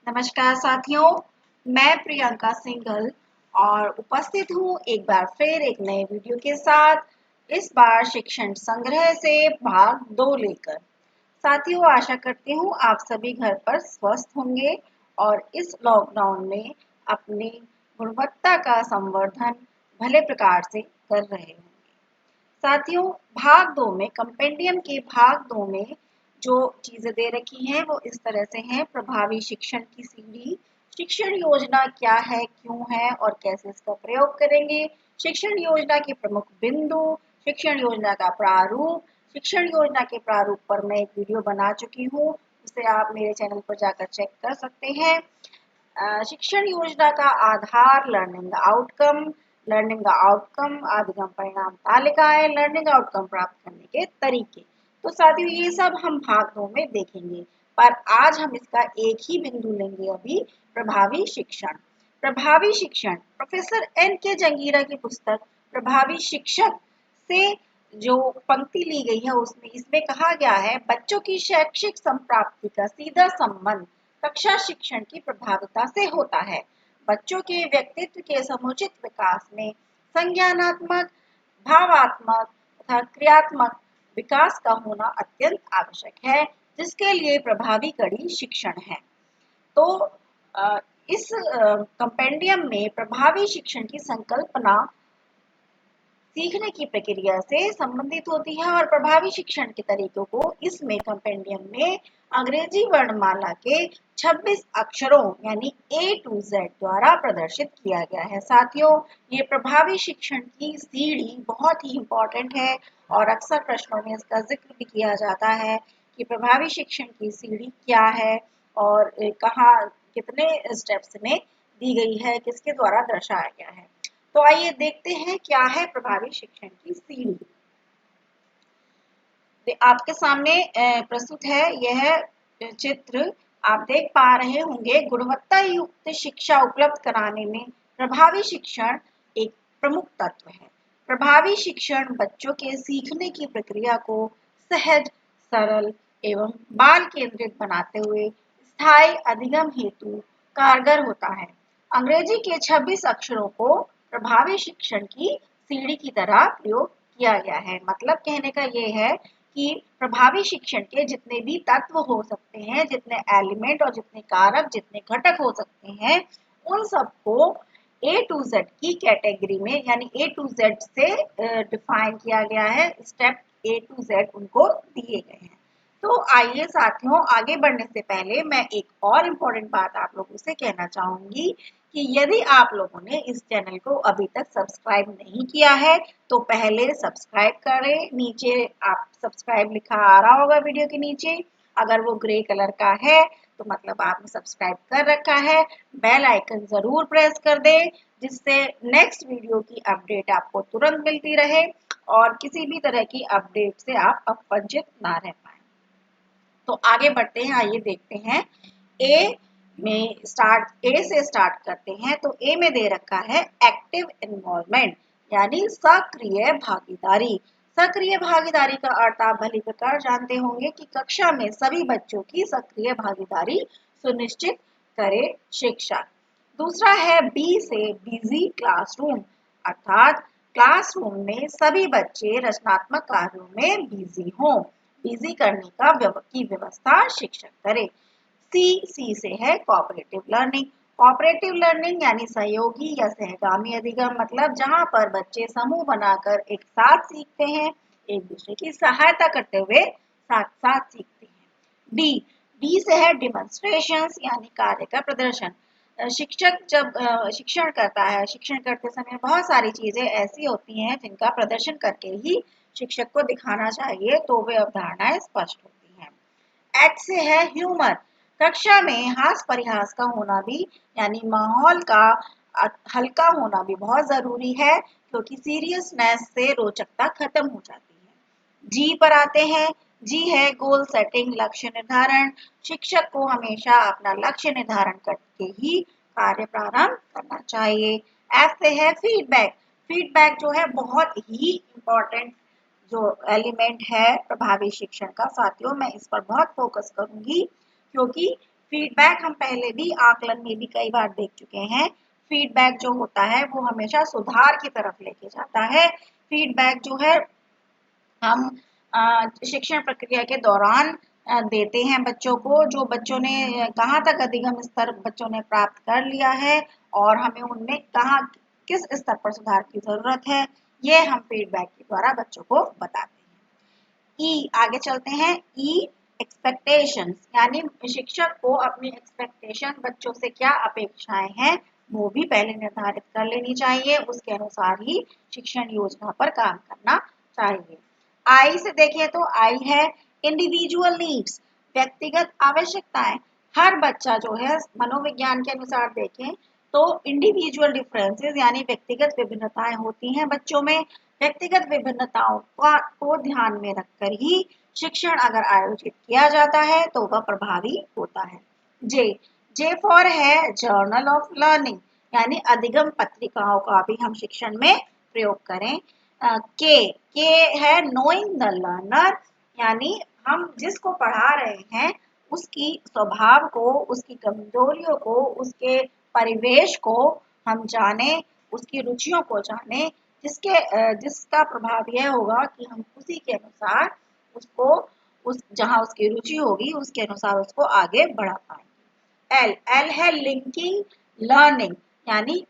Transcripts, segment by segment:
नमस्कार साथियों, मैं प्रियंका सिंघल और उपस्थित हूँ एक बार फिर एक नए वीडियो के साथ। इस बार शिक्षण संग्रह से भाग 2 लेकर। साथियों, आशा करती हूँ आप सभी घर पर स्वस्थ होंगे और इस लॉकडाउन में अपनी गुणवत्ता का संवर्धन भले प्रकार से कर रहे होंगे। साथियों, भाग 2 में कंपेंडियम के भाग 2 में जो चीजें दे रखी हैं वो इस तरह से हैं। प्रभावी शिक्षण की सीढ़ी, शिक्षण योजना क्या है, क्यों है और कैसे इसका प्रयोग करेंगे, शिक्षण योजना के प्रमुख बिंदु, शिक्षण योजना का प्रारूप। शिक्षण योजना के प्रारूप पर मैं एक वीडियो बना चुकी हूँ, उसे आप मेरे चैनल पर जाकर चेक कर सकते हैं। शिक्षण योजना का आधार लर्निंग आउटकम अधिगम परिणाम तालिकाएं, लर्निंग आउटकम प्राप्त करने के तरीके। तो साथियों, ये सब हम भाग 2 में देखेंगे, पर आज हम इसका एक ही बिंदु लेंगे अभी, प्रभावी शिक्षण। प्रभावी शिक्षण प्रोफेसर एन के जंगीरा की पुस्तक प्रभावी शिक्षक से जो पंक्ति ली गई है उसमें इसमें कहा गया है, बच्चों की शैक्षिक संप्राप्ति का सीधा संबंध कक्षा शिक्षण की प्रभाविता से होता है। बच्चों के व्यक्तित्व के समुचित विकास में संज्ञानात्मक, भावात्मक तथा क्रियात्मक विकास का होना अत्यंत आवश्यक है, जिसके लिए प्रभावी कड़ी शिक्षण है। तो इस कंपेंडियम में प्रभावी शिक्षण की संकल्पना सीखने की प्रक्रिया से संबंधित होती है और प्रभावी शिक्षण के तरीकों को इसमें कंपेंडियम में अंग्रेजी वर्णमाला के 26 अक्षरों यानी A to Z द्वारा प्रदर्शित किया गया है। साथियों, ये प्रभावी शिक्षण की सीढ़ी बहुत ही इम्पोर्टेंट है और अक्सर प्रश्नों में इसका जिक्र भी किया जाता है कि प्रभावी शिक्षण की सीढ़ी क्या है और कहाँ कितने स्टेप्स में दी गई है, किसके द्वारा दर्शाया गया है। तो आइए देखते हैं क्या है प्रभावी शिक्षण की सीढ़ी। आपके सामने प्रस्तुत है यह चित्र। आप देख पा रहे होंगे, गुणवत्ता युक्त शिक्षा उपलब्ध कराने में प्रभावी शिक्षण एक प्रमुख तत्व है। प्रभावी शिक्षण बच्चों के सीखने की प्रक्रिया को सहज, सरल एवं बाल केंद्रित बनाते हुए स्थायी अधिगम हेतु कारगर होता है। अंग्रेजी के 26 अक्षरों को प्रभावी शिक्षण की सीढ़ी की तरह प्रयोग किया गया है। मतलब कहने का ये है कि प्रभावी शिक्षण के जितने भी तत्व हो सकते हैं, जितने एलिमेंट और जितने कारक, जितने घटक हो सकते हैं, उन सबको A to Z की कैटेगरी में यानी A to Z से डिफाइन किया गया है। स्टेप A to Z उनको दिए गए हैं। तो आइए साथियों, आगे बढ़ने से पहले मैं एक और इम्पोर्टेंट बात आप लोगों से कहना चाहूंगी कि यदि आप लोगों ने इस चैनल को अभी तक सब्सक्राइब नहीं किया है तो पहले सब्सक्राइब करें। नीचे आप सब्सक्राइब लिखा आ रहा होगा वीडियो के नीचे, अगर वो ग्रे कलर का है तो मतलब आपने सब्सक्राइब कर रखा है। बेल आइकन जरूर प्रेस कर दें, जिससे नेक्स्ट वीडियो की अपडेट आपको तुरंत मिलती रहे और किसी भी तरह की अपडेट से आप वंचित ना रह पाए। तो आगे बढ़ते हैं, आइए देखते हैं। ए से स्टार्ट करते हैं। तो ए में दे रखा है एक्टिव इन्वॉल्वमेंट यानी सक्रिय भागीदारी। सक्रिय भागीदारी का अर्थ आप भली प्रकार जानते होंगे कि कक्षा में सभी बच्चों की सक्रिय भागीदारी सुनिश्चित करे शिक्षक। दूसरा है बी से बिजी क्लासरूम, अर्थात क्लासरूम में सभी बच्चे रचनात्मक कार्यों में बिजी हों। बिजी करने की व्यवस्था शिक्षक करे। सी से है कोऑपरेटिव लर्निंग। कोऑपरेटिव लर्निंग यानी सहयोगी या सहगामी अधिगम, मतलब जहां पर बच्चे समूह बनाकर एक साथ सीखते हैं, एक दूसरे की सहायता करते हुए साथ साथ सीखते हैं। डी से है डिमॉन्स्ट्रेशंस यानी कार्य का प्रदर्शन। शिक्षक जब शिक्षण करता है, शिक्षण करते समय बहुत सारी चीजें ऐसी होती हैं जिनका प्रदर्शन करके ही शिक्षक को दिखाना चाहिए, तो वे अवधारणाएं स्पष्ट होती हैं। एच से है ह्यूमर। कक्षा में हास परिहास का होना भी यानी माहौल का हल्का होना भी बहुत जरूरी है, क्योंकि सीरियसनेस से रोचकता खत्म हो जाती है। जी पर आते हैं। जी है गोल सेटिंग, लक्ष्य निर्धारण। शिक्षक को हमेशा अपना लक्ष्य निर्धारण करके ही कार्य प्रारंभ करना चाहिए। एफ से है फीडबैक। फीडबैक जो है बहुत ही इम्पोर्टेंट जो एलिमेंट है प्रभावी शिक्षण का। साथियों, मैं इस पर बहुत फोकस करूंगी क्योंकि फीडबैक हम पहले भी आकलन में भी कई बार देख चुके हैं। फीडबैक जो होता है वो हमेशा सुधार की तरफ लेके जाता है। फीडबैक जो है हम शिक्षण प्रक्रिया के दौरान देते हैं बच्चों को, जो बच्चों ने कहाँ तक अधिगम स्तर बच्चों ने प्राप्त कर लिया है और हमें उनमें कहाँ किस स्तर पर सुधार की जरूरत है, ये हम फीडबैक के द्वारा बच्चों को बताते हैं। आगे चलते हैं। एक्सपेक्टेशंस, यानी शिक्षक को अपनी एक्सपेक्टेशन, बच्चों से क्या अपेक्षाएं हैं वो भी पहले निर्धारित कर लेनी चाहिए। उसके अनुसार ही शिक्षण योजना पर काम करना चाहिए। आई से देखें तो आई है इंडिविजुअल नीड्स, व्यक्तिगत आवश्यकताएं। हर बच्चा जो है मनोविज्ञान के अनुसार देखें तो इंडिविजुअल डिफरेंसेस यानी व्यक्तिगत विभिन्नताएं होती हैं बच्चों में। व्यक्तिगत विभिन्नताओं को ध्यान में रखकर ही शिक्षण अगर आयोजित किया जाता है तो वह प्रभावी होता है। जे जे फॉर है जर्नल ऑफ लर्निंग, यानी अधिगम पत्रिकाओं का भी हम शिक्षण में प्रयोग करें। के है नोइंग द लर्नर, यानी हम जिसको पढ़ा रहे हैं उसकी स्वभाव को, उसकी कमजोरियों को, उसके परिवेश को हम जाने, उसकी रुचियों को जाने, जिसका प्रभाव यह होगा कि हम उसी के अनुसार उसको, उस जहां उसकी रुचि होगी उसके अनुसार उसको आगे बढ़ा पाएंगे। एल है लिंकिंग लर्निंग, यानी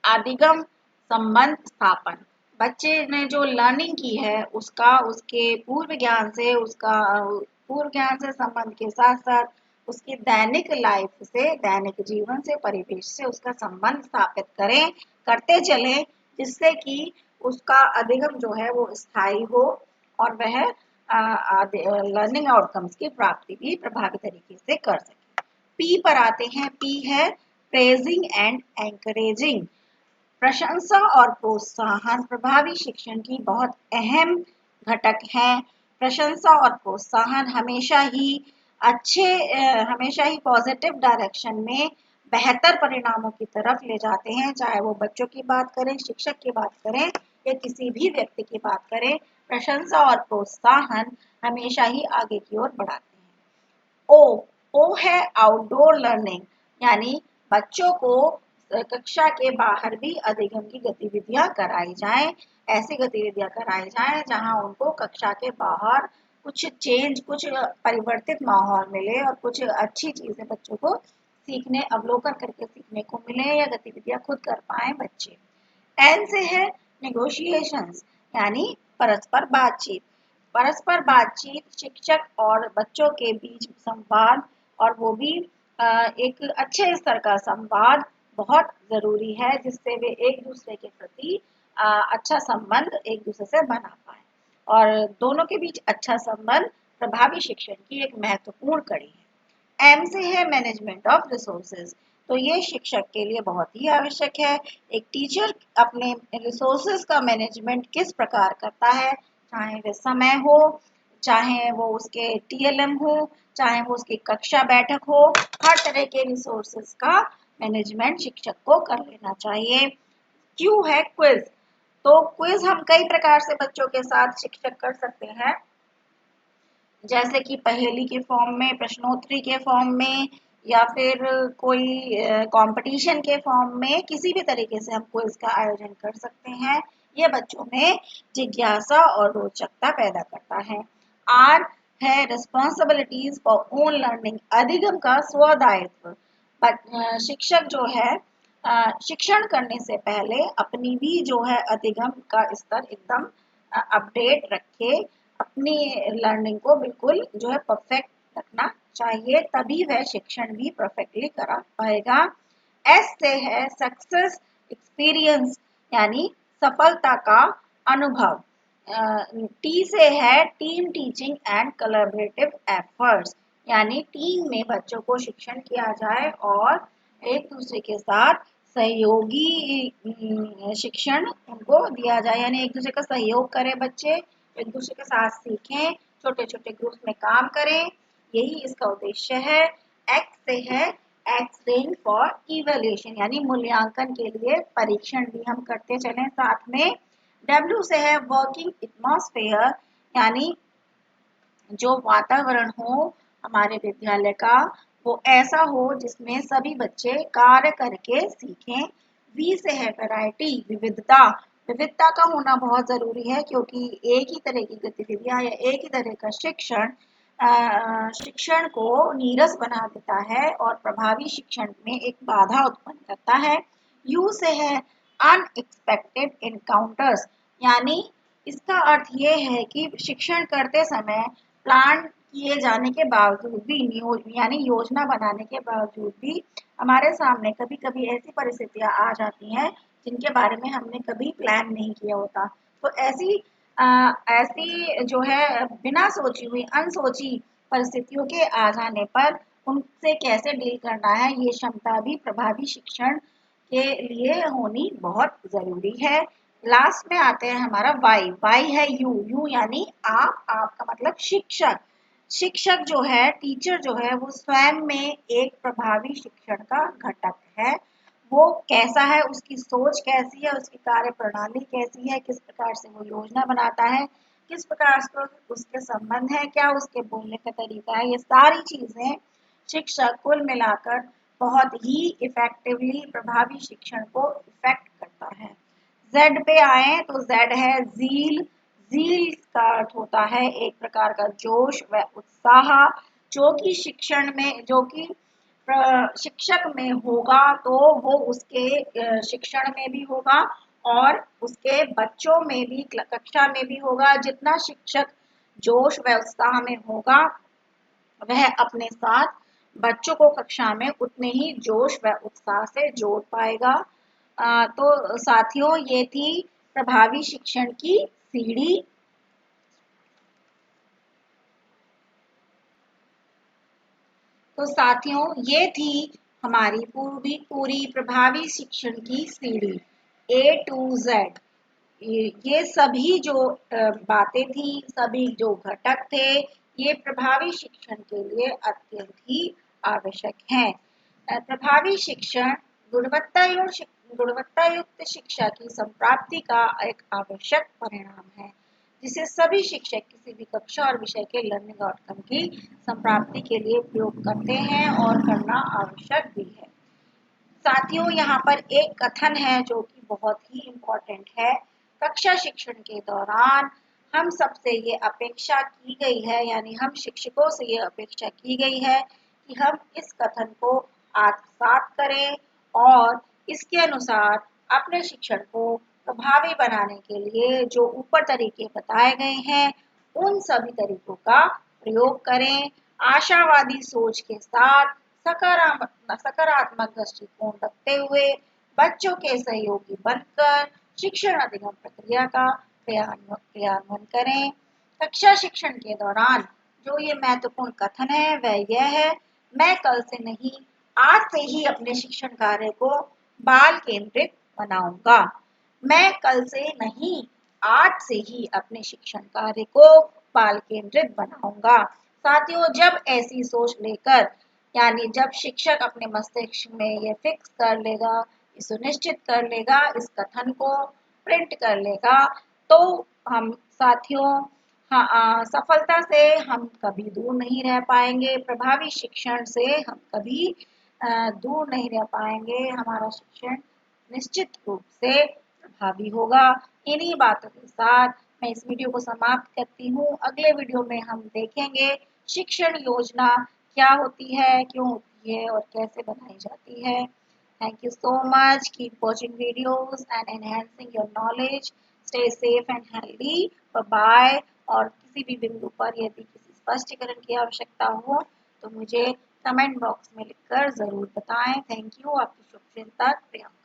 अधिगम संबंध स्थापन। बच्चे ने जो लर्निंग की है उसका उसके पूर्व ज्ञान से संबंध के साथ साथ उसकी दैनिक लाइफ से, दैनिक जीवन से, परिवेश से उसका संबंध स्थापित करें, करते चलें, जिससे कि उसका अधिगम जो है वो स्थायी हो और वह लर्निंग आउटकम्स की प्राप्ति भी प्रभावी तरीके से कर सके। पी पर आते हैं। पी है प्रेजिंग एंड एंकरेजिंग, प्रशंसा और प्रोत्साहन प्रभावी शिक्षण की बहुत अहम घटक हैं। प्रशंसा और प्रोत्साहन हमेशा ही पॉजिटिव डायरेक्शन में बेहतर परिणामों की तरफ ले जाते हैं। चाहे वो बच्चों की बात करें, शिक्षक की बात करें या किसी भी व्यक्ति की बात करें, प्रशंसा और प्रोत्साहन हमेशा ही आगे की ओर बढ़ाते हैं। ओ है आउटडोर लर्निंग, यानी बच्चों को कक्षा के बाहर भी अधिगम की गतिविधियां कराई जाएं। ऐसी गतिविधियां कराई जाएं जहां उनको कक्षा के बाहर कुछ परिवर्तित माहौल मिले और कुछ अच्छी चीजें बच्चों को अवलोकन करके सीखने को मिले या गतिविधियां खुद कर पाए बच्चे। एन से है नेगोशिएशंस, यानी परस्पर बातचीत। परस्पर बातचीत शिक्षक और बच्चों के बीच संवाद, और वो भी एक अच्छे स्तर का संवाद बहुत जरूरी है, जिससे वे एक दूसरे के प्रति अच्छा संबंध एक दूसरे से बना पाए, और दोनों के बीच अच्छा संबंध प्रभावी शिक्षण की एक महत्वपूर्ण कड़ी है। एम से है मैनेजमेंट ऑफ रिसोर्सेज, तो ये शिक्षक के लिए बहुत ही आवश्यक है। एक टीचर अपने रिसोर्सेज का मैनेजमेंट किस प्रकार करता है, चाहे वह समय हो, चाहे वो उसके टीएलएम हो, चाहे वो उसकी कक्षा बैठक हो, हर तरह के रिसोर्सेज का मैनेजमेंट शिक्षक को कर लेना चाहिए। क्यू है क्विज, तो क्विज हम कई प्रकार से बच्चों के साथ शिक्षक कर सकते हैं, जैसे कि पहेली के फॉर्म में, प्रश्नोत्तरी के फॉर्म में, या फिर कोई कंपटीशन के फॉर्म में, किसी भी तरीके से हम क्विज का आयोजन कर सकते हैं। ये बच्चों में जिज्ञासा और रोचकता पैदा करता है। आर है रिस्पॉन्सिबिलिटीज फॉर ओन लर्निंग, अधिगम का स्वदायित्व। शिक्षक जो है शिक्षण करने से पहले अपनी भी जो है अधिगम का स्तर एकदम अपडेट रखे, अपनी लर्निंग को बिल्कुल जो है परफेक्ट रखना चाहिए, तभी वह शिक्षण भी परफेक्टली करा पाएगा। एस से है सक्सेस एक्सपीरियंस, यानी सफलता का अनुभव। टी से है team teaching and collaborative efforts, यानी टीम में बच्चों को शिक्षण किया जाए और एक दूसरे के साथ सहयोगी शिक्षण उनको दिया जाए, यानी एक दूसरे का सहयोग करें बच्चे, एक दूसरे के साथ सीखें, छोटे छोटे ग्रुप्स में काम करें, यही इसका उद्देश्य है। एक्स से है एक्सरेंज फॉर इवैल्यूएशन, यानी मूल्यांकन के लिए परीक्षण भी हम करते चलें साथ में। डब्ल्यू से है वर्किंग एटमॉस्फेयर, यानी जो वातावरण हो हमारे विद्यालय का वो ऐसा हो जिसमें सभी बच्चे कार्य करके सीखें। वी से है वैरायटी, विविधता। विविधता का होना बहुत जरूरी है क्योंकि एक ही तरह की गतिविधियां या एक ही तरह का शिक्षण को नीरस बना देता है और प्रभावी शिक्षण में एक बाधा उत्पन्न करता है। यू से है अनएक्सपेक्टेड एनकाउंटर्स, यानी इसका अर्थ ये है कि शिक्षण करते समय प्लान किए जाने के बावजूद भी यानी योजना बनाने के बावजूद भी हमारे सामने कभी कभी ऐसी परिस्थितियां आ जाती हैं जिनके बारे में हमने कभी प्लान नहीं किया होता। तो ऐसी जो है बिना सोची हुई अनसोची परिस्थितियों के आ जाने पर उनसे कैसे डील करना है, ये क्षमता भी प्रभावी शिक्षण के लिए होनी बहुत जरूरी है। लास्ट में आते हैं हमारा वाई। वाई है यू। यू यानी आपका मतलब शिक्षक। शिक्षक जो है, टीचर जो है, वो स्वयं में एक प्रभावी शिक्षण का घटक है। वो कैसा है, उसकी सोच कैसी है, उसकी कार्य प्रणाली कैसी है, किस प्रकार से वो योजना बनाता है, किस प्रकार से उसके संबंध है, क्या उसके बोलने का तरीका है, ये सारी चीजें शिक्षक कुल मिलाकर बहुत ही इफेक्टिवली प्रभावी शिक्षण को इफेक्ट करता है। जेड पे आए तो जेड है जील। जील का अर्थ होता है एक प्रकार का जोश व उत्साह, जो कि शिक्षक में होगा तो वो उसके शिक्षण में भी होगा और उसके बच्चों में भी, कक्षा में भी होगा। जितना शिक्षक जोश व उत्साह में होगा वह अपने साथ बच्चों को कक्षा में उतने ही जोश व उत्साह से जोड़ पाएगा। तो साथियों, ये थी प्रभावी शिक्षण की सीढ़ी। तो साथियों, ये थी हमारी पूरी प्रभावी शिक्षण की सीढ़ी A to Z। ये सभी जो बातें थी, सभी जो घटक थे, ये प्रभावी शिक्षण के लिए अत्यंत ही आवश्यक हैं। प्रभावी शिक्षण गुणवत्तायुक्त शिक्षा की संप्राप्ति का एक आवश्यक परिणाम है, जिसे सभी शिक्षक किसी भी कक्षा और विषय के लर्निंग आउटकम की संप्राप्ति के लिए प्रयोग करते हैं और करना आवश्यक भी है। साथियों, यहाँ पर एक कथन है जो कि बहुत ही इम्पोर्टेंट है। कक्षा शिक्षण के दौरान हम सबसे ये अपेक्षा की गई है, यानी हम शिक्षकों से ये अपेक्षा की गई है कि हम इस कथन को आत्मसात करें और इसके अनुसार अपने शिक्षण को प्रभावी बनाने के लिए जो ऊपर तरीके बताए गए हैं उन सभी तरीकों का प्रयोग करें। आशावादी सोच के साथ सकारात्मक दृष्टिकोण रखते हुए बच्चों के सहयोगी बनकर शिक्षण अधिगम प्रक्रिया का क्रियान्वयन करें। कक्षा शिक्षण के दौरान जो ये महत्वपूर्ण कथन है वह यह है, मैं कल से नहीं आज से ही अपने शिक्षण कार्य को बाल केंद्रित बनाऊंगा। मैं कल से नहीं आज से ही अपने शिक्षण कार्य को बाल केंद्रित बनाऊंगा। साथियों, जब ऐसी सोच लेकर, यानी जब शिक्षक अपने मस्तिष्क में ये फिक्स कर लेगा, ये सुनिश्चित कर लेगा, इस कथन को प्रिंट कर लेगा, तो हम साथियों, हाँ, सफलता से हम कभी दूर नहीं रह पाएंगे। प्रभावी शिक्षण से हम कभी दूर नहीं रह पाएंगे। हमारा शिक्षण निश्चित रूप से प्रभावी होगा। इन्हीं बातों के साथ मैं इस वीडियो को समाप्त करती हूँ। अगले वीडियो में हम देखेंगे शिक्षण योजना क्या होती है, क्यों होती है और कैसे बनाई जाती है। Thank you so much. Keep watching videos and enhancing your knowledge. Stay safe and healthy. Bye bye. और किसी भी बिंदु पर यदि किसी स्पष्टीकरण की आवश्यकता हो तो मुझे कमेंट बॉक्स में लिखकर जरूर बताएं। Thank you. आपकी शुभचिंतक प्रियंका।